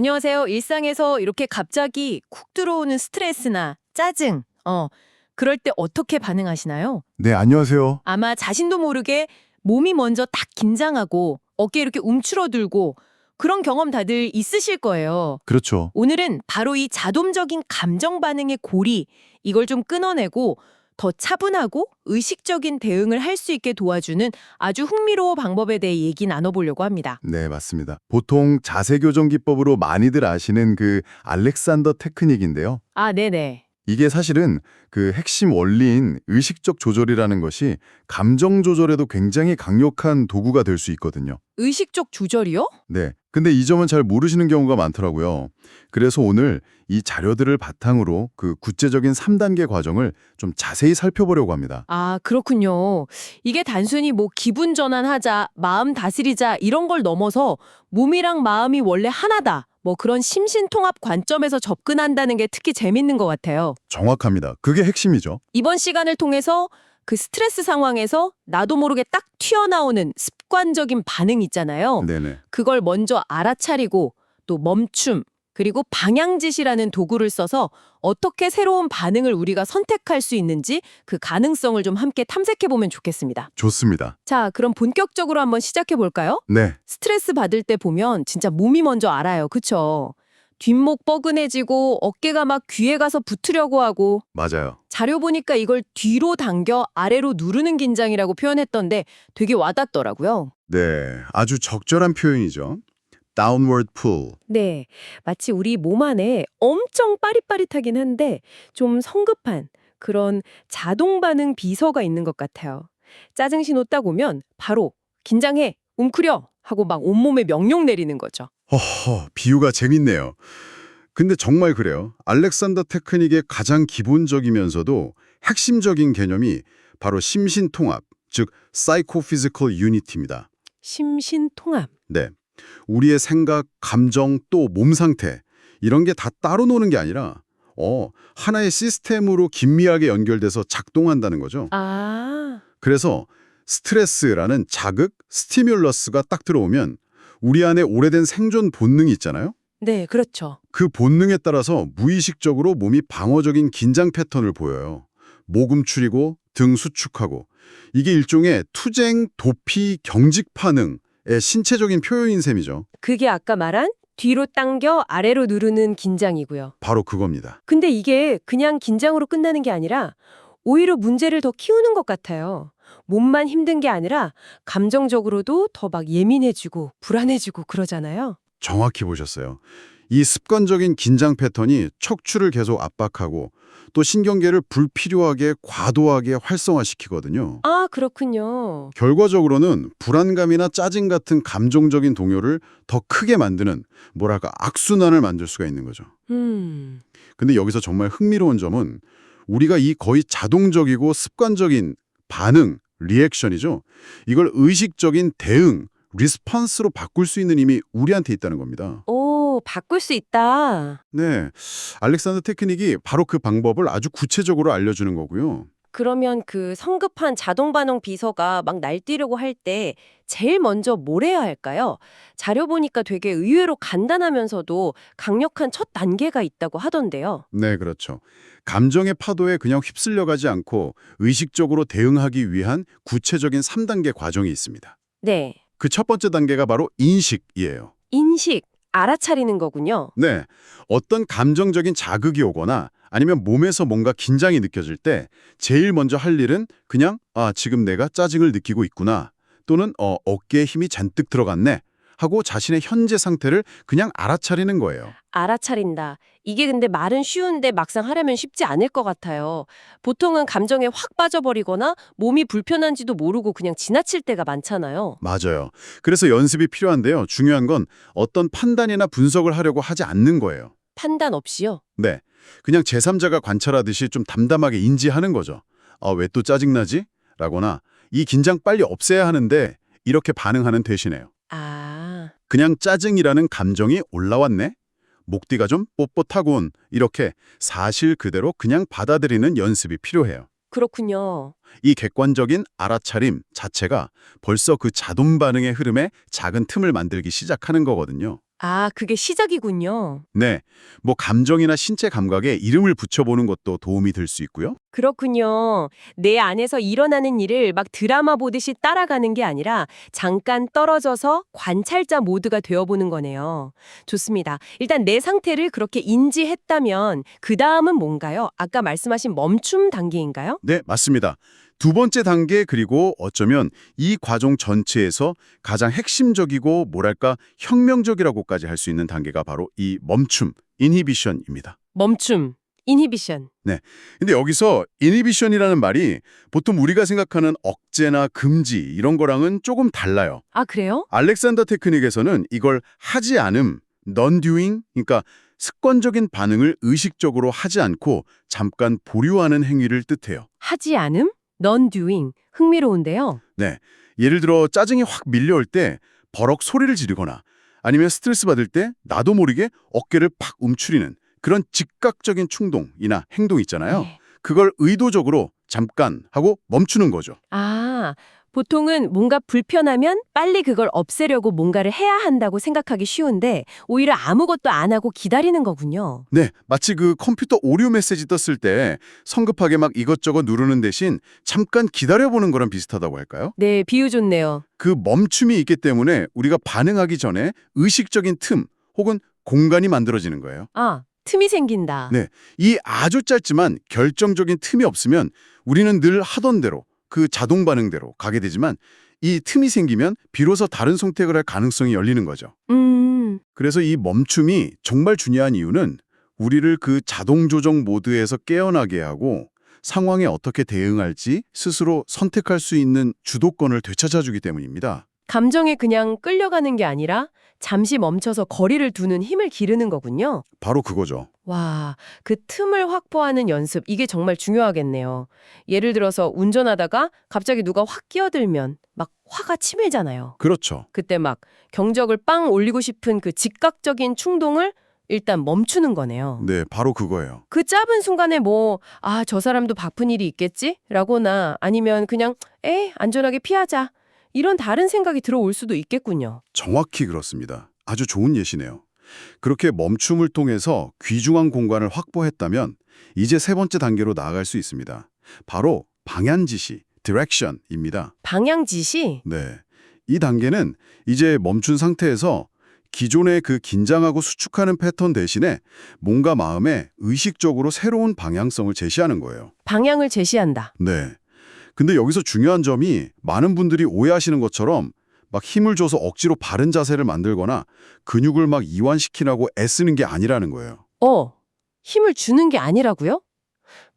안녕하세요. 일상에서 이렇게 갑자기 쿡 들어오는 스트레스나 짜증, 그럴 때 어떻게 반응하시나요? 네, 안녕하세요. 아마 자신도 모르게 몸이 먼저 딱 긴장하고 어깨 이렇게 움츠러들고 그런 경험 다들 있으실 거예요. 그렇죠. 오늘은 바로 이 자동적인 감정 반응의 고리, 이걸 좀 끊어내고 더 차분하고 의식적인 대응을 할 수 있게 도와주는 아주 흥미로운 방법에 대해 얘기 나눠보려고 합니다. 네, 맞습니다. 보통 자세 교정 기법으로 많이들 아시는 그 알렉산더 테크닉인데요. 아, 네네. 이게 사실은 그 핵심 원리인 의식적 조절이라는 것이 감정 조절에도 굉장히 강력한 도구가 될 수 있거든요. 의식적 조절이요? 네. 근데 이 점은 잘 모르시는 경우가 많더라고요. 그래서 오늘 이 자료들을 바탕으로 그 구체적인 3단계 과정을 좀 자세히 살펴보려고 합니다. 아, 그렇군요. 이게 단순히 뭐 기분 전환하자, 마음 다스리자 이런 걸 넘어서 몸이랑 마음이 원래 하나다. 뭐 그런 심신통합 관점에서 접근한다는 게 특히 재밌는 것 같아요. 정확합니다. 그게 핵심이죠. 이번 시간을 통해서 그 스트레스 상황에서 나도 모르게 딱 튀어나오는 습관적인 반응 있잖아요. 네네. 그걸 먼저 알아차리고 또 멈춤, 그리고 방향지시라는 도구를 써서 어떻게 새로운 반응을 우리가 선택할 수 있는지 그 가능성을 좀 함께 탐색해 보면 좋겠습니다. 좋습니다. 자, 그럼 본격적으로 한번 시작해 볼까요? 네. 스트레스 받을 때 보면 진짜 몸이 먼저 알아요. 그쵸? 뒷목 뻐근해지고 어깨가 막 귀에 가서 붙으려고 하고 맞아요. 자료 보니까 이걸 뒤로 당겨 아래로 누르는 긴장이라고 표현했던데 되게 와닿더라고요. 네, 아주 적절한 표현이죠. downward pull. 네, 마치 우리 몸 안에 엄청 빠릿빠릿하긴 한데 좀 성급한 그런 자동 반응 비서가 있는 것 같아요. 짜증 신호 딱 오면 바로 긴장해, 웅크려 하고 막 온몸에 명령 내리는 거죠. 허허, 비유가 재밌네요. 근데 정말 그래요. 알렉산더 테크닉의 가장 기본적이면서도 핵심적인 개념이 바로 심신통합, 즉 psychophysical unity입니다. 심신통합. 네, 우리의 생각, 감정, 또 몸 상태 이런 게 다 따로 노는 게 아니라 하나의 시스템으로 긴밀하게 연결돼서 작동한다는 거죠. 아, 그래서 스트레스라는 자극, 스티뮬러스가 딱 들어오면 우리 안에 오래된 생존 본능이 있잖아요. 네, 그렇죠. 그 본능에 따라서 무의식적으로 몸이 방어적인 긴장 패턴을 보여요. 목 움츠리고 등 수축하고. 이게 일종의 투쟁, 도피, 경직 반응의 신체적인 표현인 셈이죠. 그게 아까 말한 뒤로 당겨 아래로 누르는 긴장이고요. 바로 그겁니다. 근데 이게 그냥 긴장으로 끝나는 게 아니라 오히려 문제를 더 키우는 것 같아요. 몸만 힘든 게 아니라 감정적으로도 더 막 예민해지고 불안해지고 그러잖아요. 정확히 보셨어요. 이 습관적인 긴장 패턴이 척추를 계속 압박하고 또 신경계를 불필요하게 과도하게 활성화시키거든요. 아, 그렇군요. 결과적으로는 불안감이나 짜증 같은 감정적인 동요를 더 크게 만드는 뭐랄까 악순환을 만들 수가 있는 거죠. 근데 여기서 정말 흥미로운 점은 우리가 이 거의 자동적이고 습관적인 반응, 리액션이죠. 이걸 의식적인 대응, 리스폰스로 바꿀 수 있는 힘이 우리한테 있다는 겁니다. 오, 바꿀 수 있다. 네, 알렉산더 테크닉이 바로 그 방법을 아주 구체적으로 알려주는 거고요. 그러면 그 성급한 자동 반응 비서가 막 날뛰려고 할 때 제일 먼저 뭘 해야 할까요? 자료 보니까 되게 의외로 간단하면서도 강력한 첫 단계가 있다고 하던데요. 네, 그렇죠. 감정의 파도에 그냥 휩쓸려가지 않고 의식적으로 대응하기 위한 구체적인 3단계 과정이 있습니다. 네. 그 첫 번째 단계가 바로 인식이에요. 인식, 알아차리는 거군요. 네, 어떤 감정적인 자극이 오거나 아니면 몸에서 뭔가 긴장이 느껴질 때 제일 먼저 할 일은 그냥 지금 내가 짜증을 느끼고 있구나 또는 어깨에 힘이 잔뜩 들어갔네 하고 자신의 현재 상태를 그냥 알아차리는 거예요. 알아차린다. 이게 근데 말은 쉬운데 막상 하려면 쉽지 않을 것 같아요. 보통은 감정에 확 빠져버리거나 몸이 불편한지도 모르고 그냥 지나칠 때가 많잖아요. 맞아요. 그래서 연습이 필요한데요. 중요한 건 어떤 판단이나 분석을 하려고 하지 않는 거예요. 판단 없이요? 네, 그냥 제3자가 관찰하듯이 좀 담담하게 인지하는 거죠. 왜 또 짜증나지? 라거나 이 긴장 빨리 없애야 하는데 이렇게 반응하는 대신에요. 아, 그냥 짜증이라는 감정이 올라왔네? 목뒤가 좀 뻣뻣하군. 이렇게 사실 그대로 그냥 받아들이는 연습이 필요해요. 그렇군요. 이 객관적인 알아차림 자체가 벌써 그 자동 반응의 흐름에 작은 틈을 만들기 시작하는 거거든요. 아, 그게 시작이군요. 네, 뭐 감정이나 신체 감각에 이름을 붙여보는 것도 도움이 될 수 있고요. 그렇군요. 내 안에서 일어나는 일을 막 드라마 보듯이 따라가는 게 아니라 잠깐 떨어져서 관찰자 모드가 되어보는 거네요. 좋습니다. 일단 내 상태를 그렇게 인지했다면 그 다음은 뭔가요? 아까 말씀하신 멈춤 단계인가요? 네, 맞습니다. 두 번째 단계 그리고 어쩌면 이 과정 전체에서 가장 핵심적이고 뭐랄까 혁명적이라고까지 할 수 있는 단계가 바로 이 멈춤, 인히비션입니다. 멈춤, 인히비션. 네. 근데 여기서 인히비션이라는 말이 보통 우리가 생각하는 억제나 금지 이런 거랑은 조금 달라요. 아, 그래요? 알렉산더 테크닉에서는 이걸 하지 않음, non-doing, 그러니까 습관적인 반응을 의식적으로 하지 않고 잠깐 보류하는 행위를 뜻해요. 하지 않음? non-doing. 흥미로운데요. 네. 예를 들어 짜증이 확 밀려올 때 버럭 소리를 지르거나 아니면 스트레스 받을 때 나도 모르게 어깨를 팍 움츠리는 그런 즉각적인 충동이나 행동 있잖아요. 네. 그걸 의도적으로 잠깐 하고 멈추는 거죠. 아, 보통은 뭔가 불편하면 빨리 그걸 없애려고 뭔가를 해야 한다고 생각하기 쉬운데 오히려 아무것도 안 하고 기다리는 거군요. 네, 마치 그 컴퓨터 오류 메시지 떴을 때 성급하게 막 이것저것 누르는 대신 잠깐 기다려보는 거랑 비슷하다고 할까요? 네, 비유 좋네요. 그 멈춤이 있기 때문에 우리가 반응하기 전에 의식적인 틈 혹은 공간이 만들어지는 거예요. 아, 틈이 생긴다. 네, 이 아주 짧지만 결정적인 틈이 없으면 우리는 늘 하던 대로 그 자동 반응대로 가게 되지만 이 틈이 생기면 비로소 다른 선택을 할 가능성이 열리는 거죠. 그래서 이 멈춤이 정말 중요한 이유는 우리를 그 자동 조정 모드에서 깨어나게 하고 상황에 어떻게 대응할지 스스로 선택할 수 있는 주도권을 되찾아주기 때문입니다. 감정에 그냥 끌려가는 게 아니라 잠시 멈춰서 거리를 두는 힘을 기르는 거군요. 바로 그거죠. 와, 그 틈을 확보하는 연습, 이게 정말 중요하겠네요. 예를 들어서 운전하다가 갑자기 누가 확 끼어들면 막 화가 치밀잖아요. 그렇죠. 그때 막 경적을 빵 올리고 싶은 그 즉각적인 충동을 일단 멈추는 거네요. 네, 바로 그거예요. 그 짧은 순간에 뭐, 아, 저 사람도 바쁜 일이 있겠지? 라거나 아니면 그냥, 안전하게 피하자. 이런 다른 생각이 들어올 수도 있겠군요. 정확히 그렇습니다. 아주 좋은 예시네요. 그렇게 멈춤을 통해서 귀중한 공간을 확보했다면 이제 세 번째 단계로 나아갈 수 있습니다. 바로 방향 지시, direction입니다. 방향 지시? 네. 이 단계는 이제 멈춘 상태에서 기존의 그 긴장하고 수축하는 패턴 대신에 뭔가 마음에 의식적으로 새로운 방향성을 제시하는 거예요. 방향을 제시한다. 네. 근데 여기서 중요한 점이 많은 분들이 오해하시는 것처럼 막 힘을 줘서 억지로 바른 자세를 만들거나 근육을 막 이완시키라고 애쓰는 게 아니라는 거예요. 힘을 주는 게 아니라고요?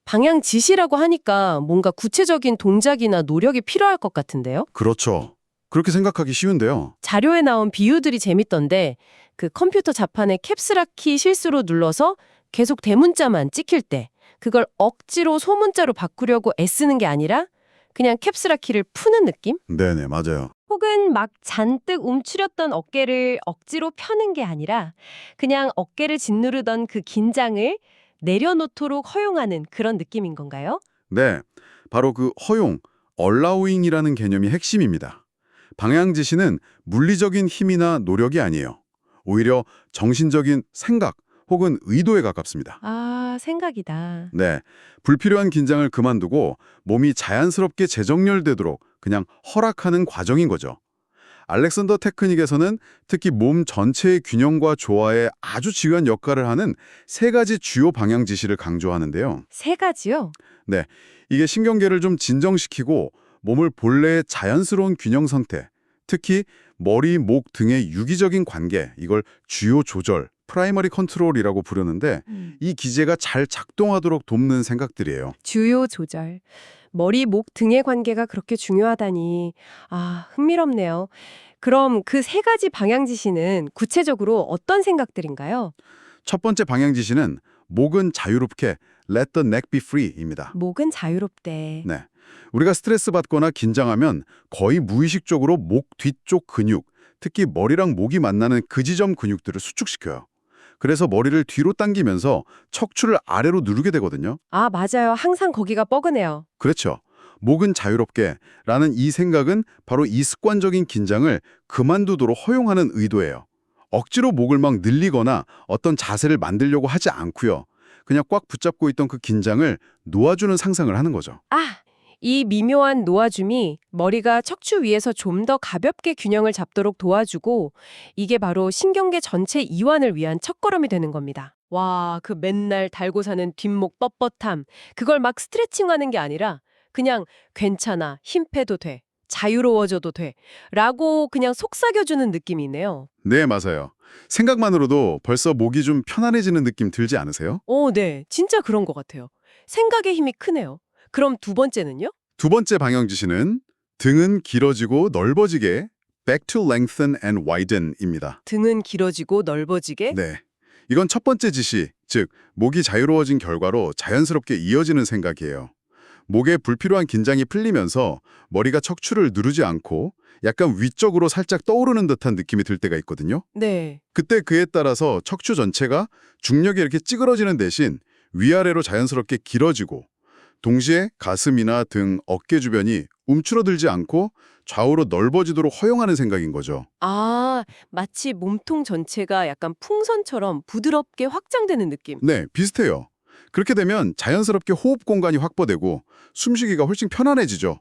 방향 지시라고 하니까 뭔가 구체적인 동작이나 노력이 필요할 것 같은데요? 그렇죠. 그렇게 생각하기 쉬운데요. 자료에 나온 비유들이 재밌던데 그 컴퓨터 자판에 캡스라키 실수로 눌러서 계속 대문자만 찍힐 때 그걸 억지로 소문자로 바꾸려고 애쓰는 게 아니라 그냥 캡스라키를 푸는 느낌? 네네, 맞아요. 혹은 막 잔뜩 움츠렸던 어깨를 억지로 펴는 게 아니라 그냥 어깨를 짓누르던 그 긴장을 내려놓도록 허용하는 그런 느낌인 건가요? 네, 바로 그 허용, allowing이라는 개념이 핵심입니다. 방향 지시는 물리적인 힘이나 노력이 아니에요. 오히려 정신적인 생각 혹은 의도에 가깝습니다. 아, 생각이다. 네, 불필요한 긴장을 그만두고 몸이 자연스럽게 재정렬되도록 그냥 허락하는 과정인 거죠. 알렉산더 테크닉에서는 특히 몸 전체의 균형과 조화에 아주 중요한 역할을 하는 세 가지 주요 방향 지시를 강조하는데요. 세 가지요? 네, 이게 신경계를 좀 진정시키고 몸을 본래의 자연스러운 균형 상태, 특히 머리, 목 등의 유기적인 관계, 이걸 주요 조절, 프라이머리 컨트롤이라고 부르는데 이 기제가 잘 작동하도록 돕는 생각들이에요. 주요 조절. 머리, 목 등의 관계가 그렇게 중요하다니. 아, 흥미롭네요. 그럼 그 세 가지 방향 지시는 구체적으로 어떤 생각들인가요? 첫 번째 방향 지시는 목은 자유롭게 let the neck be free입니다. 목은 자유롭대. 네. 우리가 스트레스 받거나 긴장하면 거의 무의식적으로 목 뒤쪽 근육, 특히 머리랑 목이 만나는 그 지점 근육들을 수축시켜요. 그래서 머리를 뒤로 당기면서 척추를 아래로 누르게 되거든요. 아, 맞아요. 항상 거기가 뻐근해요. 그렇죠. 목은 자유롭게 라는 이 생각은 바로 이 습관적인 긴장을 그만두도록 허용하는 의도예요. 억지로 목을 막 늘리거나 어떤 자세를 만들려고 하지 않고요. 그냥 꽉 붙잡고 있던 그 긴장을 놓아주는 상상을 하는 거죠. 아, 이 미묘한 놓아줌이 머리가 척추 위에서 좀 더 가볍게 균형을 잡도록 도와주고 이게 바로 신경계 전체 이완을 위한 첫걸음이 되는 겁니다. 와, 그 맨날 달고 사는 뒷목 뻣뻣함, 그걸 막 스트레칭하는 게 아니라 그냥 괜찮아, 힘 빼도 돼, 자유로워져도 돼 라고 그냥 속삭여주는 느낌이네요. 네, 맞아요. 생각만으로도 벌써 목이 좀 편안해지는 느낌 들지 않으세요? 네, 진짜 그런 것 같아요. 생각의 힘이 크네요. 그럼 두 번째는요? 두 번째 방향 지시는 등은 길어지고 넓어지게 back to lengthen and widen입니다. 등은 길어지고 넓어지게? 네. 이건 첫 번째 지시, 즉 목이 자유로워진 결과로 자연스럽게 이어지는 생각이에요. 목에 불필요한 긴장이 풀리면서 머리가 척추를 누르지 않고 약간 위쪽으로 살짝 떠오르는 듯한 느낌이 들 때가 있거든요. 네. 그때 그에 따라서 척추 전체가 중력에 이렇게 찌그러지는 대신 위아래로 자연스럽게 길어지고 동시에 가슴이나 등, 어깨 주변이 움츠러들지 않고 좌우로 넓어지도록 허용하는 생각인 거죠. 아, 마치 몸통 전체가 약간 풍선처럼 부드럽게 확장되는 느낌. 네, 비슷해요. 그렇게 되면 자연스럽게 호흡 공간이 확보되고 숨쉬기가 훨씬 편안해지죠.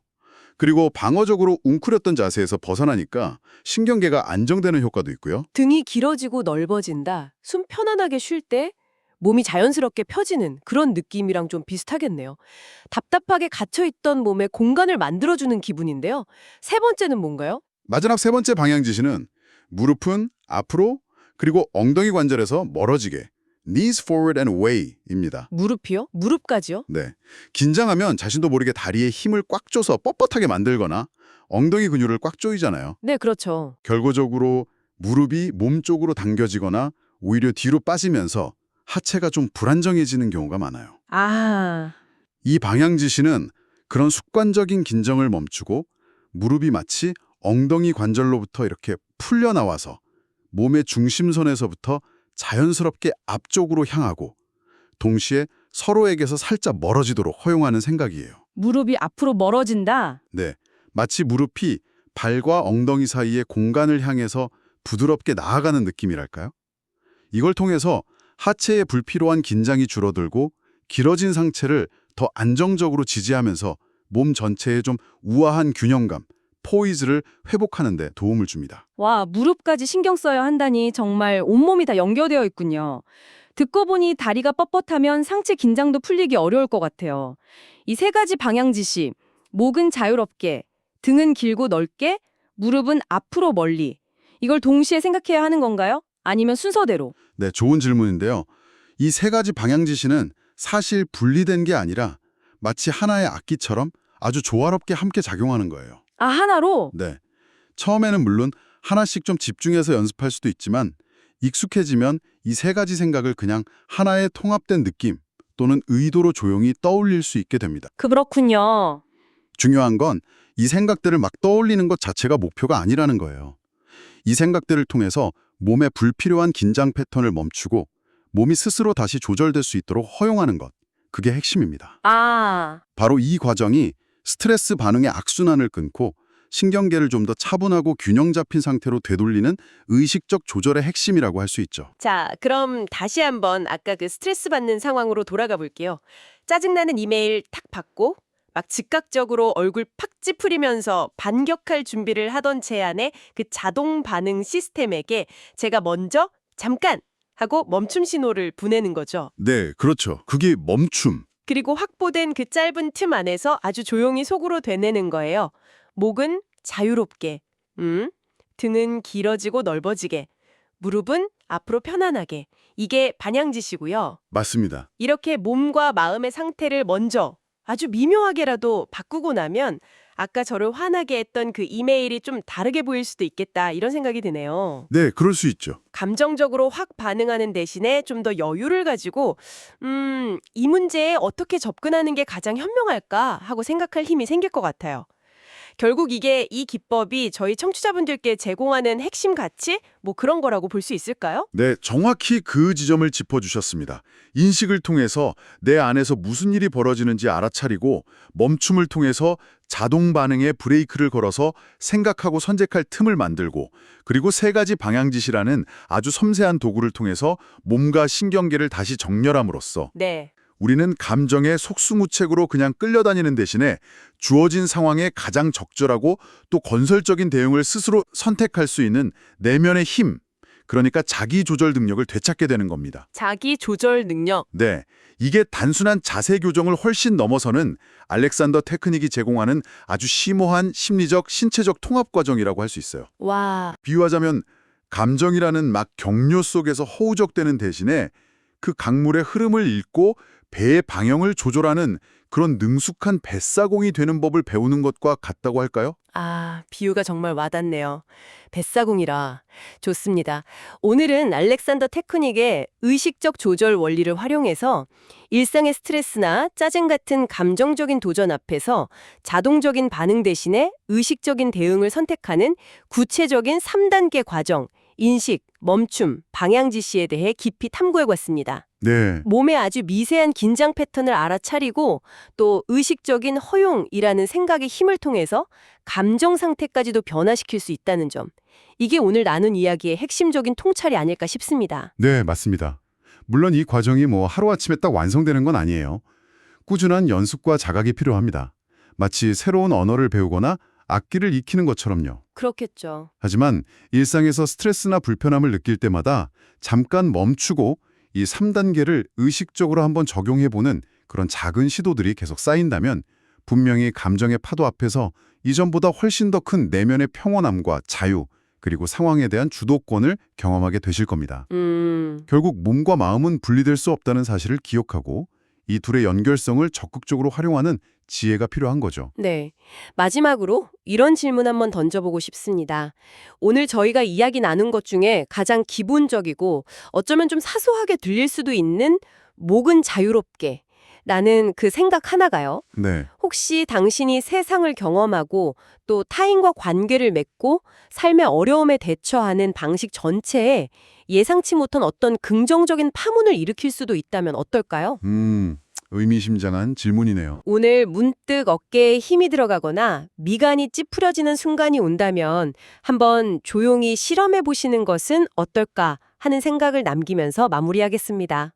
그리고 방어적으로 웅크렸던 자세에서 벗어나니까 신경계가 안정되는 효과도 있고요. 등이 길어지고 넓어진다. 숨 편안하게 쉴 때 몸이 자연스럽게 펴지는 그런 느낌이랑 좀 비슷하겠네요. 답답하게 갇혀있던 몸에 공간을 만들어주는 기분인데요. 세 번째는 뭔가요? 마지막 세 번째 방향 지시는 무릎은 앞으로 그리고 엉덩이 관절에서 멀어지게 knees forward and away입니다. 무릎이요? 무릎까지요? 네, 긴장하면 자신도 모르게 다리에 힘을 꽉 줘서 뻣뻣하게 만들거나 엉덩이 근육을 꽉 조이잖아요. 네, 그렇죠. 결과적으로 무릎이 몸 쪽으로 당겨지거나 오히려 뒤로 빠지면서 하체가 좀 불안정해지는 경우가 많아요. 아, 이 방향 지시는 그런 습관적인 긴장을 멈추고 무릎이 마치 엉덩이 관절로부터 이렇게 풀려나와서 몸의 중심선에서부터 자연스럽게 앞쪽으로 향하고 동시에 서로에게서 살짝 멀어지도록 허용하는 생각이에요. 무릎이 앞으로 멀어진다. 네, 마치 무릎이 발과 엉덩이 사이의 공간을 향해서 부드럽게 나아가는 느낌이랄까요? 이걸 통해서 하체에 불필요한 긴장이 줄어들고 길어진 상체를 더 안정적으로 지지하면서 몸 전체에 좀 우아한 균형감, 포이즈를 회복하는 데 도움을 줍니다. 와, 무릎까지 신경 써야 한다니 정말 온몸이 다 연결되어 있군요. 듣고 보니 다리가 뻣뻣하면 상체 긴장도 풀리기 어려울 것 같아요. 이 세 가지 방향 지시, 목은 자유롭게, 등은 길고 넓게, 무릎은 앞으로 멀리. 이걸 동시에 생각해야 하는 건가요? 아니면 순서대로? 네, 좋은 질문인데요. 이 세 가지 방향 지시는 사실 분리된 게 아니라 마치 하나의 악기처럼 아주 조화롭게 함께 작용하는 거예요. 아, 하나로? 네. 처음에는 물론 하나씩 좀 집중해서 연습할 수도 있지만 익숙해지면 이 세 가지 생각을 그냥 하나의 통합된 느낌 또는 의도로 조용히 떠올릴 수 있게 됩니다. 그렇군요. 중요한 건 이 생각들을 막 떠올리는 것 자체가 목표가 아니라는 거예요. 이 생각들을 통해서 몸의 불필요한 긴장 패턴을 멈추고 몸이 스스로 다시 조절될 수 있도록 허용하는 것. 그게 핵심입니다. 아, 바로 이 과정이 스트레스 반응의 악순환을 끊고 신경계를 좀 더 차분하고 균형 잡힌 상태로 되돌리는 의식적 조절의 핵심이라고 할 수 있죠. 자, 그럼 다시 한번 아까 그 스트레스 받는 상황으로 돌아가 볼게요. 짜증나는 이메일 탁 받고 막 즉각적으로 얼굴 팍 찌푸리면서 반격할 준비를 하던 제 안에 그 자동 반응 시스템에게 제가 먼저 잠깐 하고 멈춤 신호를 보내는 거죠. 네, 그렇죠. 그게 멈춤. 그리고 확보된 그 짧은 틈 안에서 아주 조용히 속으로 되뇌는 거예요. 목은 자유롭게, 등은 길어지고 넓어지게, 무릎은 앞으로 편안하게. 이게 반향지시고요. 맞습니다. 이렇게 몸과 마음의 상태를 먼저 아주 미묘하게라도 바꾸고 나면 아까 저를 화나게 했던 그 이메일이 좀 다르게 보일 수도 있겠다 이런 생각이 드네요. 네, 그럴 수 있죠. 감정적으로 확 반응하는 대신에 좀 더 여유를 가지고 이 문제에 어떻게 접근하는 게 가장 현명할까 하고 생각할 힘이 생길 것 같아요. 결국 이게 이 기법이 저희 청취자분들께 제공하는 핵심 가치? 뭐 그런 거라고 볼 수 있을까요? 네, 정확히 그 지점을 짚어주셨습니다. 인식을 통해서 내 안에서 무슨 일이 벌어지는지 알아차리고 멈춤을 통해서 자동 반응에 브레이크를 걸어서 생각하고 선택할 틈을 만들고, 그리고 세 가지 방향지시라는 아주 섬세한 도구를 통해서 몸과 신경계를 다시 정렬함으로써 네. 우리는 감정의 속수무책으로 그냥 끌려다니는 대신에 주어진 상황에 가장 적절하고 또 건설적인 대응을 스스로 선택할 수 있는 내면의 힘, 그러니까 자기 조절 능력을 되찾게 되는 겁니다. 자기 조절 능력. 네, 이게 단순한 자세 교정을 훨씬 넘어서는 알렉산더 테크닉이 제공하는 아주 심오한 심리적, 신체적 통합 과정이라고 할 수 있어요. 와. 비유하자면 감정이라는 막 경류 속에서 허우적대는 대신에 그 강물의 흐름을 읽고 배의 방향을 조절하는 그런 능숙한 뱃사공이 되는 법을 배우는 것과 같다고 할까요? 아, 비유가 정말 와닿네요. 뱃사공이라. 좋습니다. 오늘은 알렉산더 테크닉의 의식적 조절 원리를 활용해서 일상의 스트레스나 짜증 같은 감정적인 도전 앞에서 자동적인 반응 대신에 의식적인 대응을 선택하는 구체적인 3단계 과정, 인식, 멈춤, 방향 지시에 대해 깊이 탐구해봤습니다. 네, 몸의 아주 미세한 긴장 패턴을 알아차리고 또 의식적인 허용이라는 생각의 힘을 통해서 감정 상태까지도 변화시킬 수 있다는 점. 이게 오늘 나눈 이야기의 핵심적인 통찰이 아닐까 싶습니다. 네, 맞습니다. 물론 이 과정이 하루아침에 딱 완성되는 건 아니에요. 꾸준한 연습과 자각이 필요합니다. 마치 새로운 언어를 배우거나 악기를 익히는 것처럼요. 그렇겠죠. 하지만 일상에서 스트레스나 불편함을 느낄 때마다 잠깐 멈추고 이 3단계를 의식적으로 한번 적용해보는 그런 작은 시도들이 계속 쌓인다면 분명히 감정의 파도 앞에서 이전보다 훨씬 더 큰 내면의 평온함과 자유, 그리고 상황에 대한 주도권을 경험하게 되실 겁니다. 결국 몸과 마음은 분리될 수 없다는 사실을 기억하고 이 둘의 연결성을 적극적으로 활용하는 지혜가 필요한 거죠. 네. 마지막으로 이런 질문 한번 던져보고 싶습니다. 오늘 저희가 이야기 나눈 것 중에 가장 기본적이고 어쩌면 좀 사소하게 들릴 수도 있는 목은 자유롭게 라는 그 생각 하나가요. 네. 혹시 당신이 세상을 경험하고 또 타인과 관계를 맺고 삶의 어려움에 대처하는 방식 전체에 예상치 못한 어떤 긍정적인 파문을 일으킬 수도 있다면 어떨까요? 의미심장한 질문이네요. 오늘 문득 어깨에 힘이 들어가거나 미간이 찌푸려지는 순간이 온다면 한번 조용히 실험해 보시는 것은 어떨까 하는 생각을 남기면서 마무리하겠습니다.